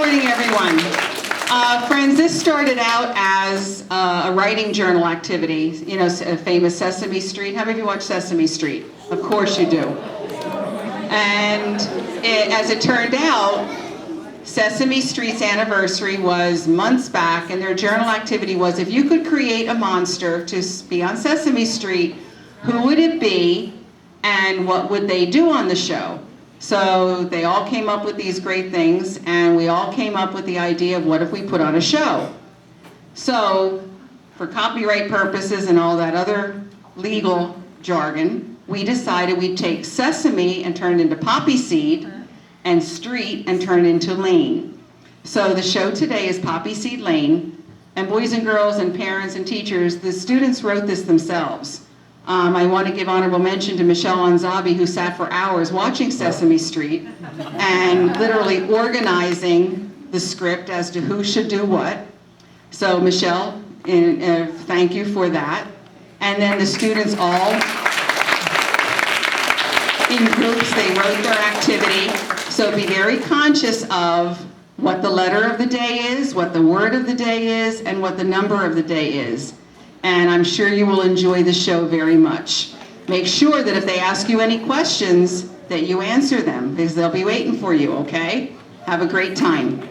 morning, everyone. Friends, this started out as a writing journal activity. You know, famous Sesame Street. How many of you watch Sesame Street? Of course you do. And as it turned out, Sesame Street's anniversary was months back, and their journal activity was, if you could create a monster to be on Sesame Street, who would it be, and what would they do on the show? So they all came up with these great things, and we all came up with the idea of what if we put on a show. So for copyright purposes and all that other legal jargon, we decided we'd take sesame and turn it into poppy seed, and street and turn it into lane. So the show today is Poppy Seed Lane, and boys and girls and parents and teachers, the students wrote this themselves. I want to give honorable mention to Michelle Anzabi, who sat for hours watching Sesame Street and literally organizing the script as to who should do what. So Michelle, thank you for that. And then the students all, in groups, they wrote their activity. So be very conscious of what the letter of the day is, what the word of the day is, and what the number of the day is. And I'm sure you will enjoy the show very much. Make sure that if they ask you any questions, that you answer them, because they'll be waiting for you, okay? Have a great time.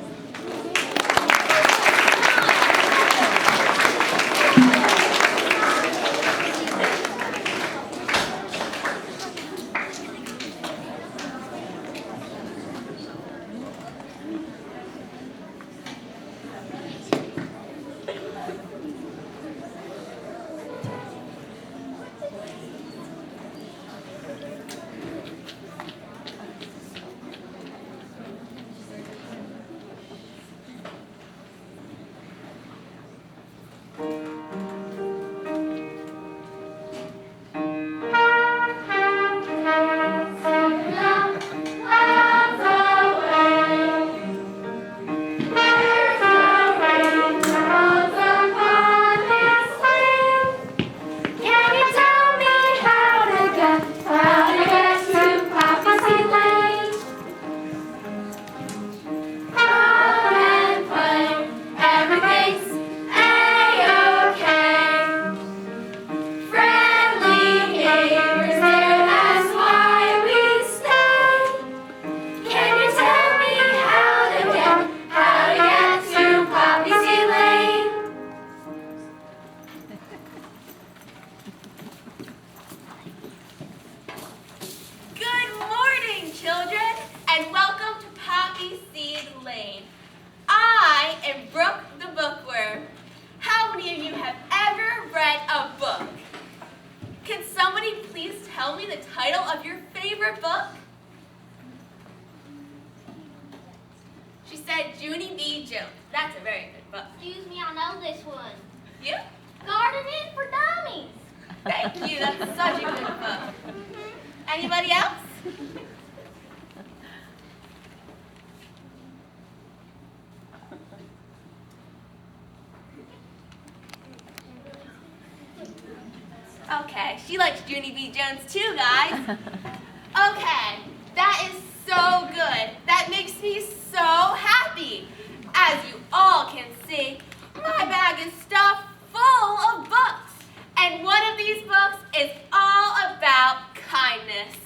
Anybody else? Okay, she likes Junie B. Jones too, guys. Okay, that is so good. That makes me so happy. As you all can see, my bag is stuffed full of books. And one of these books is all about kindness.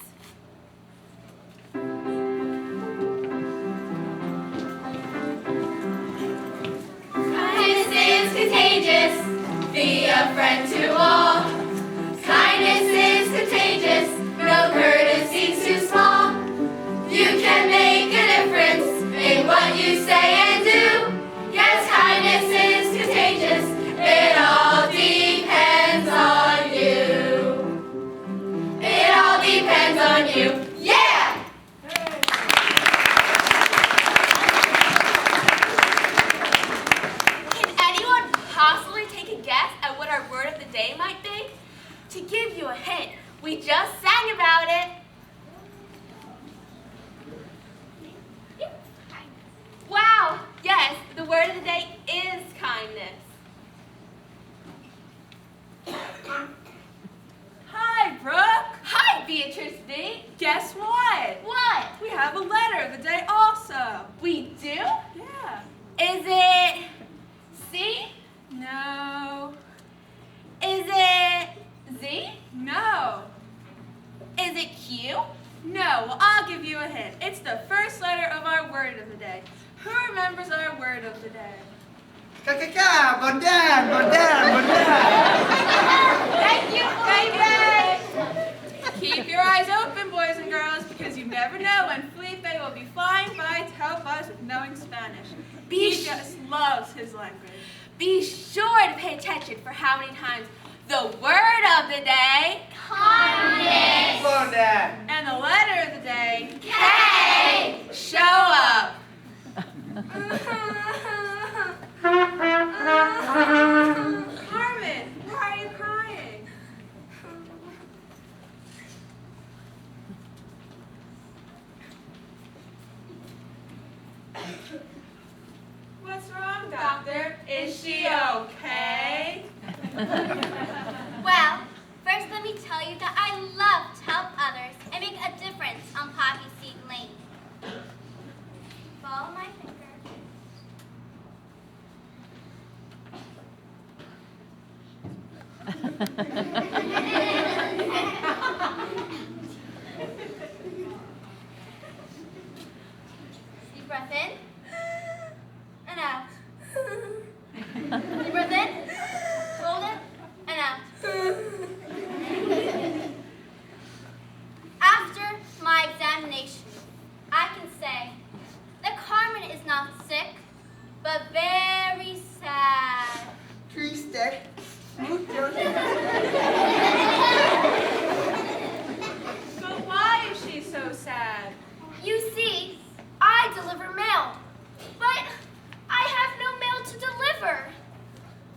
Kindness is contagious. Be a friend to all. Kindness is contagious. No courtesy's too small. You can make a difference in what you say and do. Yes, kindness is contagious. It all depends on you. It all depends on you. Yeah! Can anyone possibly take a guess at what our word of the day might be? word of the day. Who remembers our word of the day? Ka-ka-ka! Bondan! Bondan! Bondan! Thank you, Felipe! Keep your eyes open, boys and girls, because you never know when Felipe will be flying by to help us with knowing Spanish. He just loves his language. Be sure to pay attention for how many times the word of the day, kindness, Bondan! And the letter of the day, K, show up. Carmen, why are you crying? What's wrong, doctor? Is she okay? Well, first let me tell you that I love to help others and make a difference on Poppy Seed Lane. Follow my finger. Deep breath in and out. Deep breath in, hold it, and out. After my examination, I can say that Carmen is not sick, but very sad. Tree stick. But why is she so sad? You see, I deliver mail, but I have no mail to deliver.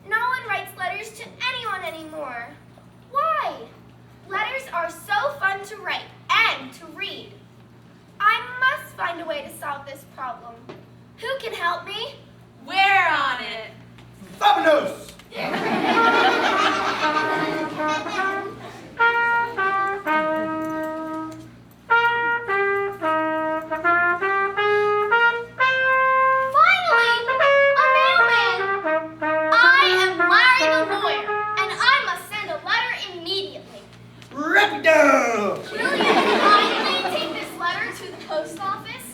No one writes letters to anyone anymore. Why? Letters are so fun to write and to read. I must find a way to solve this problem. Who can help me? We're on it. Vamonos! Finally, a mailman! I am Larry the lawyer, and I must send a letter immediately. Rapido! Will you kindly take this letter to the post office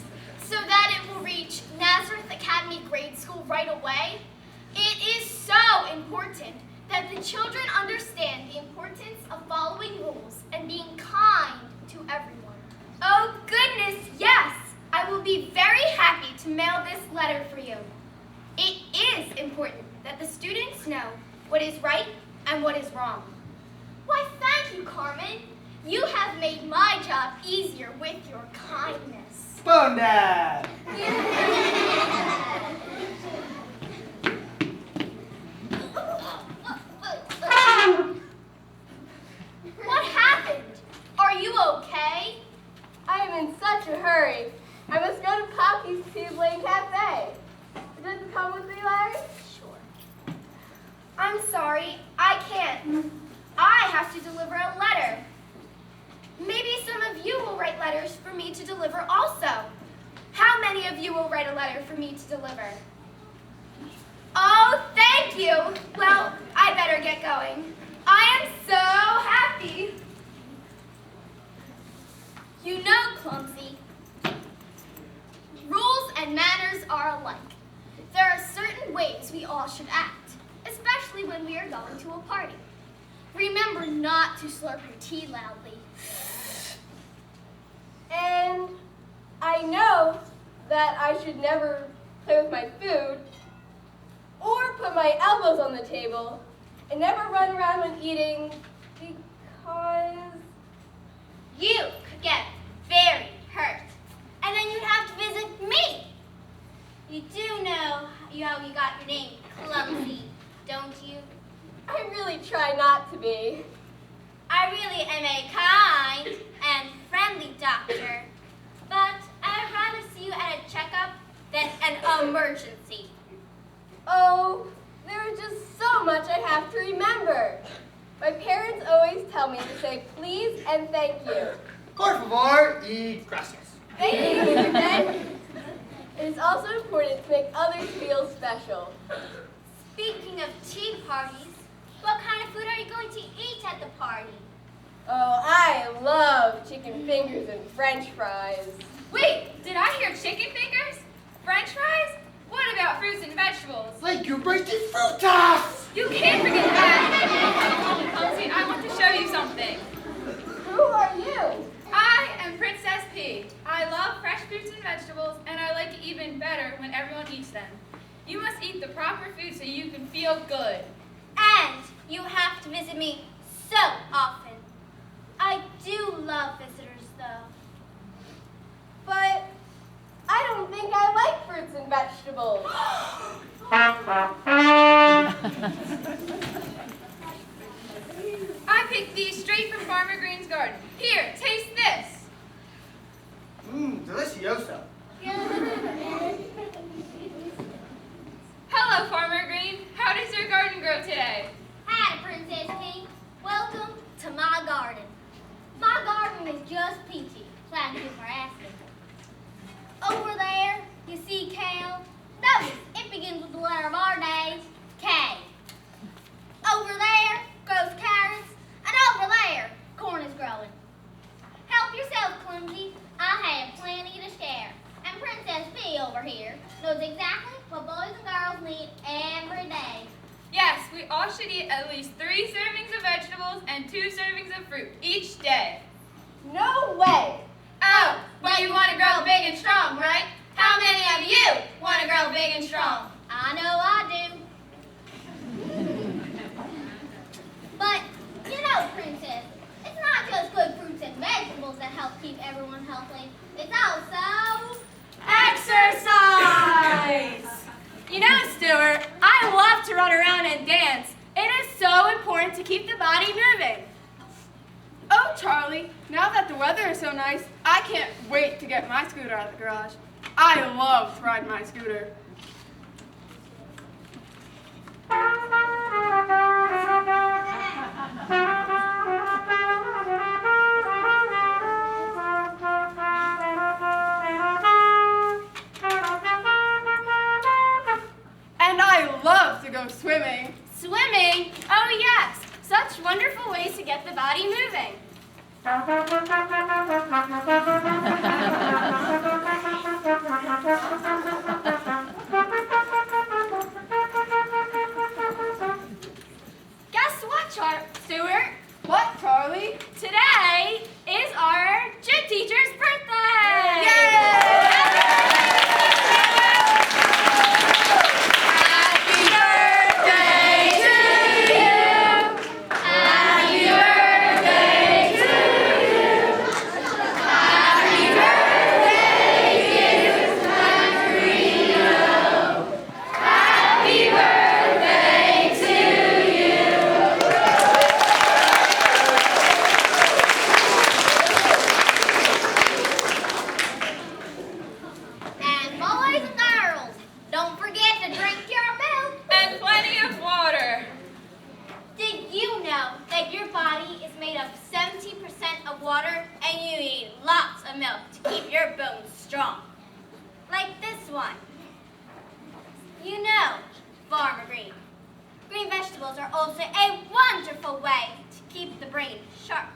so that it will reach Nazereth Academy Grade School right away? It is so important that the children understand the importance of following rules and being kind to everyone. Oh goodness, yes! I will be very happy to mail this letter for you. It is important that the students know what is right and what is wrong. Why, thank you, Carmen. You have made my job easier with your kindness. Bondan! What happened? Are you okay? I am in such a hurry. I must go to Poppy's Seed Lane Cafe. Does it come with me, Larry? Sure. I'm sorry, I can't. I have to deliver a letter. Maybe some of you will write letters for me to deliver also. How many of you will write a letter for me to deliver? Oh, thank you. Well, I better get going. I am so happy. You know, Clumsy, rules and manners are alike. There are certain ways we all should act, especially when we are going to a party. Remember not to slurp your tea loudly. And I know that I should never play with my food or put my elbows on the table and never run around when eating because You could get very hurt, and then you'd have to visit me. You do know how you got your name, Clumsy, don't you? I really try not to be. I really am a kind and friendly doctor, but I'd rather see you at a checkup than an emergency. Oh, there is just so much I have to remember. My parents always tell me to say please and thank you. Por favor y gracias. Thank you, Mr. Ted. It is also important to make others feel special. Speaking of tea parties, what kind of food are you going to eat at the party? Oh, I love chicken fingers and French fries. Wait, did I hear chicken fingers? embrace these fruit tops! You can't forget that. Elsie, I want to show you something. Who are you? I am Princess P. I love fresh fruits and vegetables, and I like it even better when everyone eats them. You must eat the proper food so you can feel good. And you have to visit me so often. I do love visitors, though. But I don't think I like fruits and vegetables. I picked these straight from Farmer Green's garden. Here, taste this. Delicioso. Hello, Farmer Green. How does your garden grow today? Hi, Princess King. Welcome to my garden. My garden is just peachy. Thank you for asking. Over there, you see kale? Notice it begins with the letter of our days, K. Over there grows carrots, and over there, corn is growing. Help yourself, Clumsy. I have plenty to share. And Princess P over here knows exactly what boys and girls need every day. Yes, we all should eat at least 3 servings of vegetables and 2 servings of fruit each day. No way. Oh, but you want to grow big and strong, right? How many of you want to grow big and strong? I know I do. But, you know, Princess, it's not just good fruits and vegetables that help keep everyone healthy. It's also Exercise! You know, Stuart, I love to run around and dance. It is so important to keep the body moving. Oh, Charlie, now that the weather is so nice, I can't wait to get my scooter out of the garage. I love to ride my scooter. And I love to go swimming. Swimming? Oh yes, such wonderful ways to get the body moving. Guess what, Stuart? What, Charlie? Today is our gym teacher's birthday! Happy birthday to you! Happy birthday to you! Happy birthday, dear Marino! Happy birthday to you! And boys and girls, don't forget to drink your milk. And plenty of water. Did you know that your body is made up 70% of water and you need lots of milk to keep your bones strong? Like this one. You know, Farmer Green. Green vegetables are also a wonderful way to keep the brain sharp.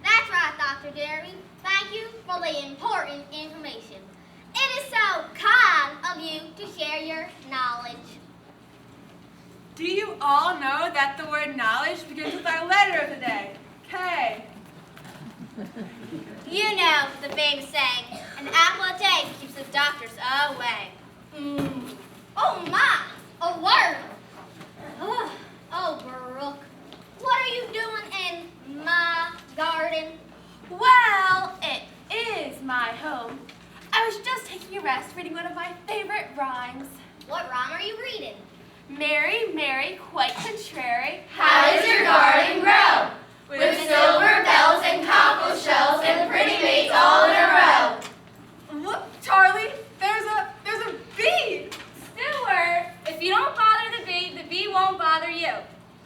That's right, Dr. Jeremy. Thank you for the important information. It is so kind of you to share your knowledge. Do you all know that the word knowledge begins with our letter of the day, K? You know the famous saying, an apple a day keeps the doctors away. Oh my, a worm. Oh, Brooke, what are you doing in my garden? Well, it is my home. I was just taking a rest reading one of my favorite rhymes. What rhyme are you reading? Mary, Mary, quite contrary. How does your garden grow? With silver bells and cockle shells and pretty maids all in a row. Look, Charlie, there's a bee. Stuart, if you don't bother the bee won't bother you.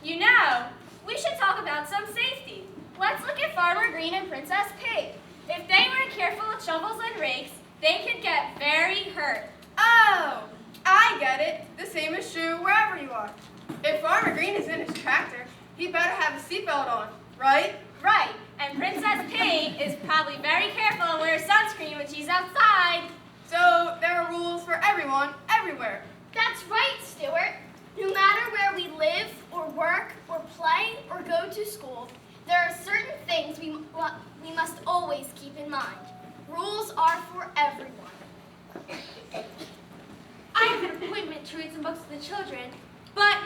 You know, we should talk about some safety. Let's look at Farmer Green and Princess P. If they weren't careful with shovels and rakes, they could get very hurt. Oh, I get it. The same is true wherever you are. If Farmer Green is in his tractor, he better have a seatbelt on, right? Right, and Princess P is probably very careful and wears sunscreen when she's outside. So there are rules for everyone, everywhere. That's right, Stuart. No matter where we live, or work, or play, or go to school, there are certain things we must always keep in mind. Rules are for everyone. I have an appointment to read some books to the children, but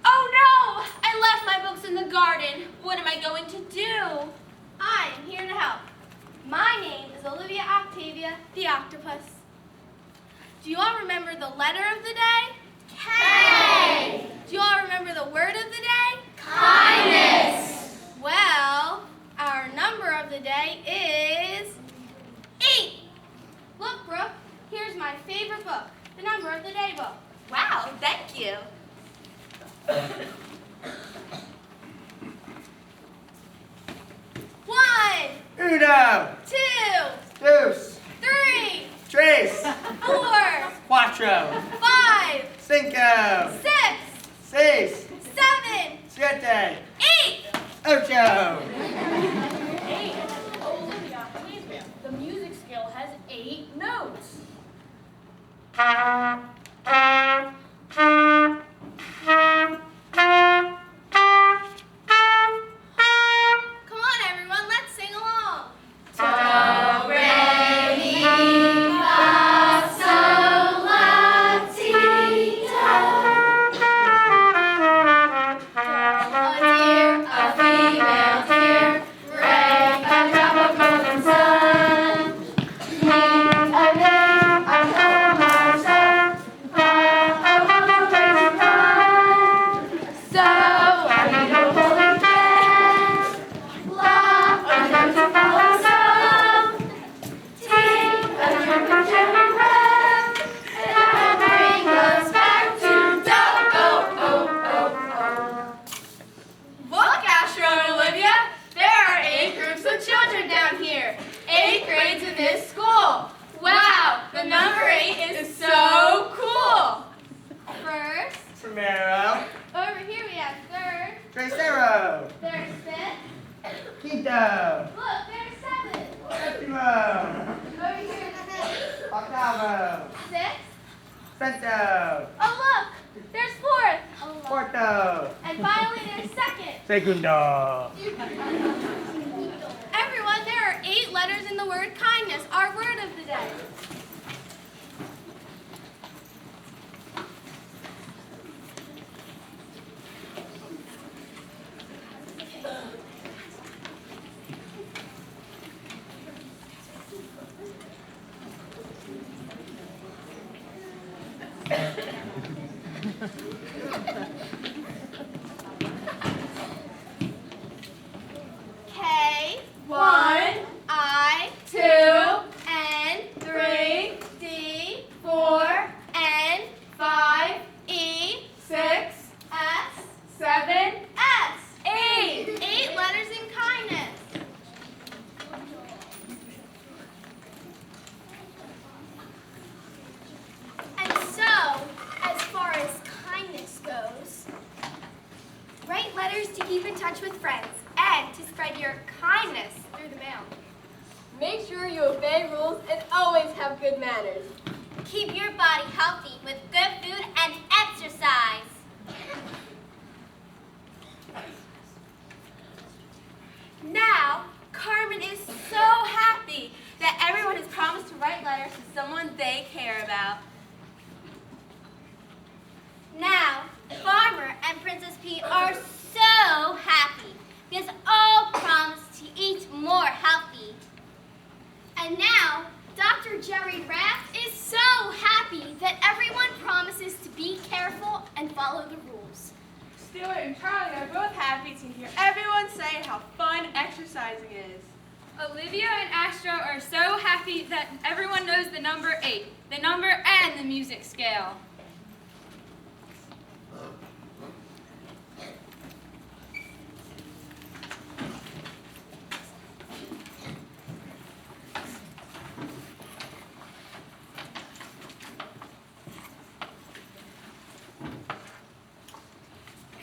oh no! I left my books in the garden. What am I going to do? I am here to help. My name is Olivia Octavia, the octopus. Do you all remember the letter of the day? K. Do you all remember the word of the day? Kindness. Well, our number of the day is 8. Look, Brooke, here's my favorite book, the number of the day book. Wow, thank you. One, Uno, 2, dos, 3, tres, 4, cuatro, 5, cinco, 6, seis, 7, siete, 8. ocho. Olivia, the music scale has 8 notes. Come on, everyone, let's sing along. Do, re, mi, fa, sol, la, ti, do. A deer, a female deer, ray, a drop of golden sun. Me, a lamb, a home, a son, a hollow place to run. So, I need a holy man, law, a man to follow some. Take a drink of cherry red, and bring us back to dough. Oh, oh, oh, oh. Look, Astro and Olivia, there are 8 groups of children down here. 8 grades in this school. Wow, the number 8 is so cool. First, Primero, over here we have third, tercero, there's fifth. quinto, Look, there's 7. séptimo, Over here is octavo, 6. sexto, Oh, look, there's 4th. cuarto, And finally, there's 2nd. segundo. Everyone, there are 8 letters in the word kindness, our word of the day. K, 1, I, 2, N, 3, D, 4, N, 5, E, 6, S, 7, S. 8. 8 letters in kindness. And so, as far as kindness goes, write letters to keep in touch with friends and to spread your kindness through the mail. Make sure you obey rules and always have good manners. Keep your body healthy with good food and exercise. Now, Carmen is so happy that everyone has promised to write letters to someone they care about. Now, Farmer and Princess Pea are so happy because all promised to eat more healthy. And now, Dr. Jerry Raft is so happy that everyone promises to be careful and follow the rules. Stuart and Charlie are both happy to hear everyone say how fun exercising is. Olivia and Astro are so happy that everyone knows the number 8, the number and the music scale.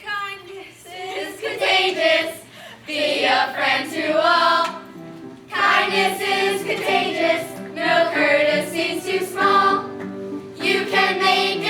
Kindness Is contagious, be a friend to all. Kindness is contagious, no courtesy's too small. You can make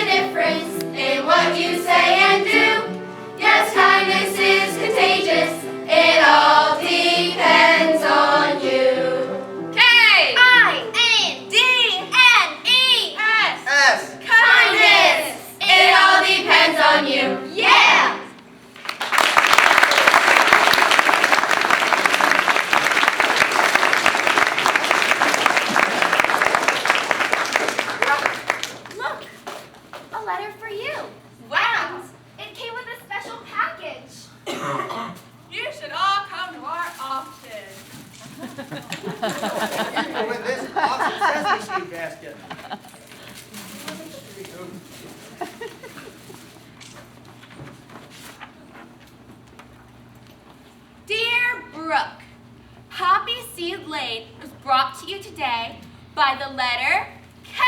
today by the letter K,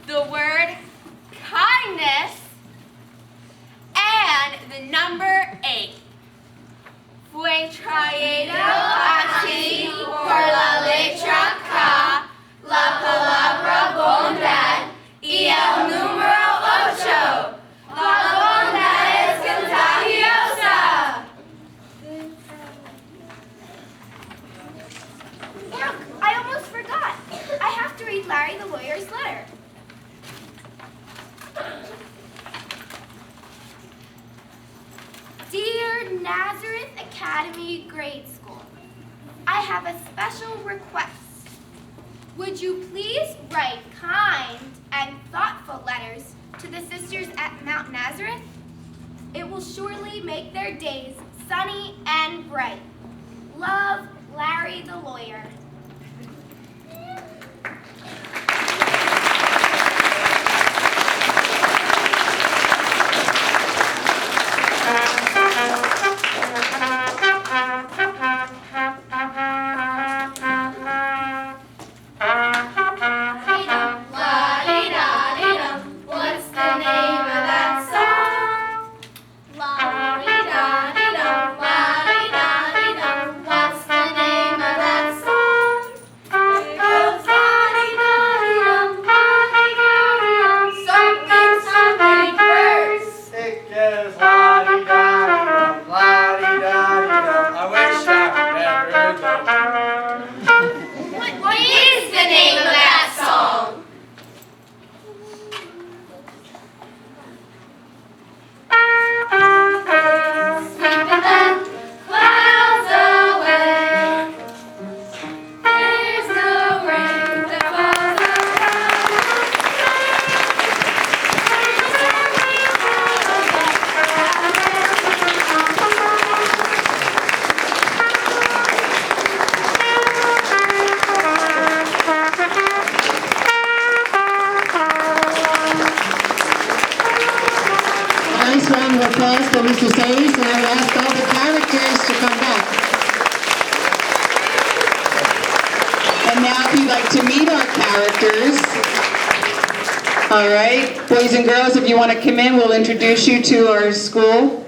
the word kindness, and the number 8. Fue traído así por la letra K, la palabra bondad y el número 8. La bondad es contagiosa. Look, I almost forgot. I have to read Larry the lawyer's letter. Dear Nazereth Academy Grade School, I have a special request. Would you please write kind and thoughtful letters to the sisters at Mount Nazereth? It will surely make their days sunny and bright. Love, Larry the lawyer. What's the name of that song? La-dee-da-dee-dum, la-dee-da-dee-dum. What's the name of that song? It goes la-dee-da-dee-dum, la-dee-da-dee-dum. Something, something first. It goes la-dee-da-dee-dum, la-dee-da-dee-dum. I wish I could never What is the name of that song? Sweeping the clouds away. There's no rain that falls Nice round of applause for Mr. Sayers, and I would ask all the characters to come back. And now if you'd like to meet our characters, all right, boys and girls, if you want to come in, we'll introduce you to our school.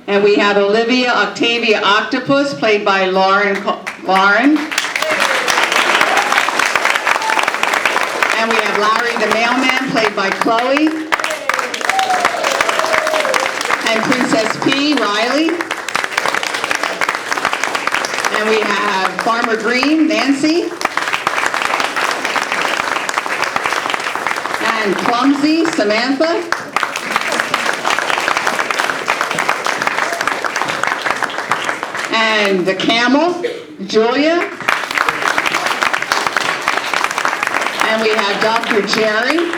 And we have Olivia Octavia Octopus, played by Lauren. And we have Larry the Mailman, played by Chloe. And Princess P, Riley. And we have Farmer Green, Nancy. And Clumsy, Samantha. And the Camel, Julia. And we have Dr. Jerry,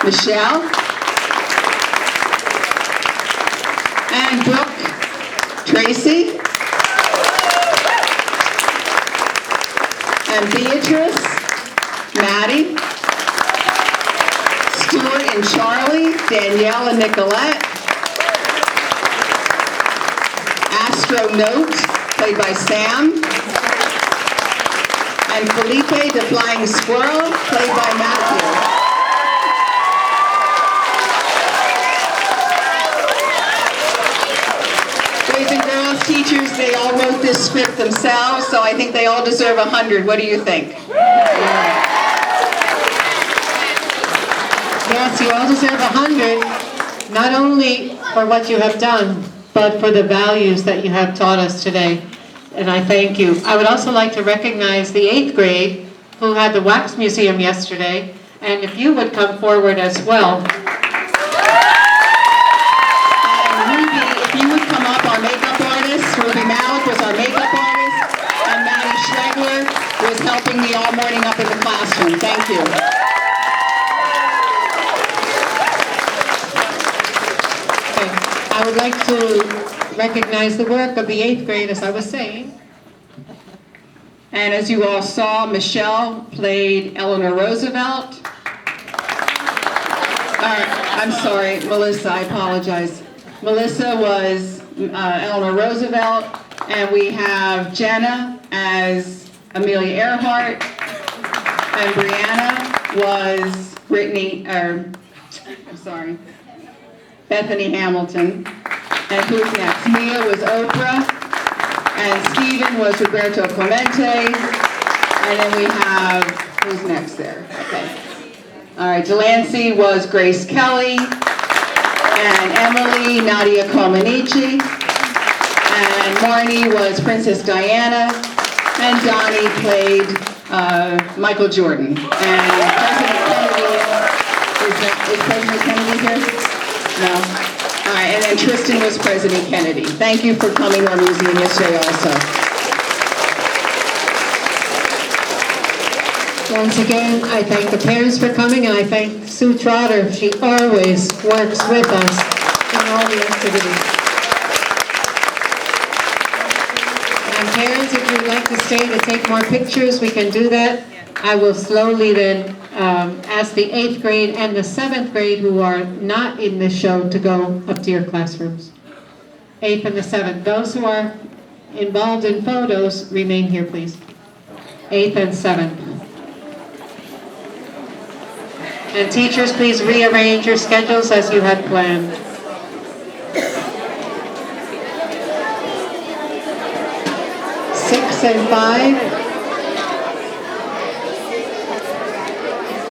Michelle. And Brooke, Tracy. And Beatrice, Maddie. Stuart and Charlie, Danielle and Nicolette. Astronaut, played by Sam. And Felipe the Flying Squirrel, played by Matthew. Boys and girls, teachers, they all wrote this script themselves, so I think they all deserve 100. What do you think? Yes, you all deserve 100, not only for what you have done, but for the values that you have taught us today. And I thank you. I would also like to recognize the 8th grade who had the Wax Museum yesterday, and if you would come forward as well. And Ruby, if you would come up, our makeup artist, Ruby Malik was our makeup artist, and Maddie Schlegler was helping me all morning up in the classroom. Thank you. I would like to recognize the work of the 8th grade, as I was saying. And as you all saw, Michelle played Eleanor Roosevelt. I'm sorry, Melissa, I apologize. Melissa was Eleanor Roosevelt, and we have Jenna as Amelia Earhart. And Brianna was Bethany Hamilton. And who's next? Mia was Oprah. And Stephen was Roberto Clemente. And then we have, who's next there? Okay. All right, Delancey was Grace Kelly. And Emily, Nadia Comanici. And Marnie was Princess Diana. And Donnie played Michael Jordan. And President Kennedy, is President Kennedy here? No? All right, and then Tristan was President Kennedy. Thank you for coming to our museum yesterday also. Once again, I thank the parents for coming, and I thank Sue Trotter. She always works with us in all the activities. And parents, if you'd like to stay to take more pictures, we can do that. I will slowly then ask the 8th grade and the 7th grade who are not in this show to go up to your classrooms. 8th and the 7th. Those who are involved in photos, remain here, please. 8th and 7th. And teachers, please rearrange your schedules as you had planned. 6 and 5.